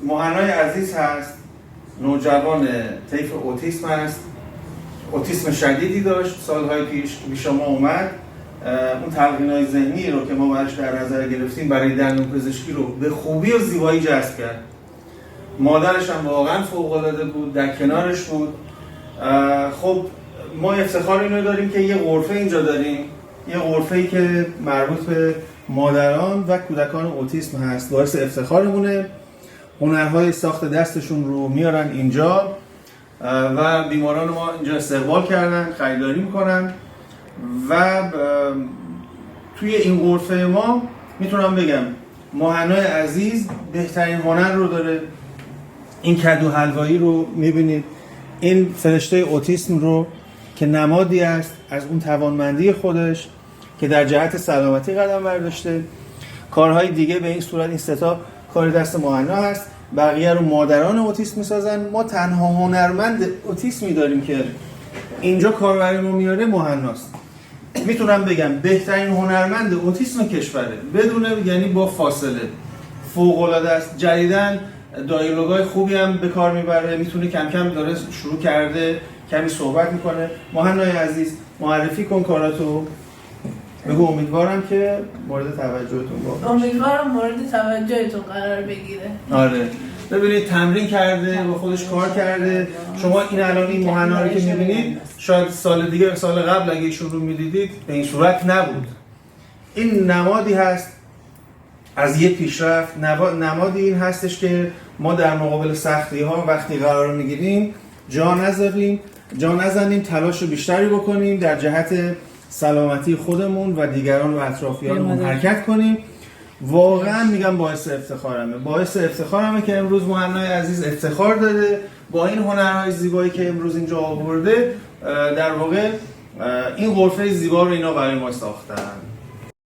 مهنای عزیز هست، نوجوان طیف اوتیسم هست، اوتیسم شدیدی داشت سالهای پیش شما اومد. اون تلقین‌های ذهنی رو که ما براش در نظر گرفتیم برای دندونپزشکی رو به خوبی و زیبایی جذب کرد. مادرش هم واقعا فوق‌العاده بود، در کنارش بود. خب ما افتخار اینو داریم که یه غرفه اینجا داریم، یه غرفه‌ای که مربوط به مادران و کودکان اوتیسم هست. باعث افتخارمونه. هنرهای ساخت دستشون رو میارن اینجا و بیماران ما اینجا استقبال کردن، خریداری میکنن و توی این غرفه ما میتونم بگم مهنای عزیز بهترین هنر رو داره. این کدو حلوایی رو میبینید، این فرشته اوتیسم رو که نمادی است از اون توانمندی خودش که در جهت سلامتی قدم برداشته. کارهای دیگه به این صورت، این ستا کار دست مهنا هست، بقیه رو مادران اوتیسم میسازن. ما تنها هنرمند اوتیسمی داریم که اینجا کار برای ما میاره مهناست. میتونم بگم بهترین هنرمند اوتیسم کشوره، بدون یعنی با فاصله. فوق العاده است. جدیداً دیالوگای خوبی هم به کار میبره، میتونه کم کم داره شروع کرده کمی صحبت میکنه. مهنای عزیز معرفی کن کاراتو، بگو. امیدوارم که مورد توجهتون باشه. امیدوارم مورد توجهتون قرار بگیره. آره ببینید تمرین کرده، با خودش کار کرده. شما این الان این مهنا رو که میبینید شاید سال دیگه، سال قبل اگه ایشون رو میدیدید به این صورت نبود. این نمادی هست از یه پیشرفت. نمادی این هستش که ما در مقابل سختی ها وقتی قرار میگیریم جا نزنیم، تلاش بیشتری بکنیم در جهت سلامتی خودمون و دیگران و اطرافیانمون حرکت کنیم. واقعا میگم باعث افتخارمه که امروز مهنای عزیز افتخار داده با این هنرهای زیبایی که امروز اینجا آورده. در واقع این غرفه زیبا رو اینا برای ما ساختن.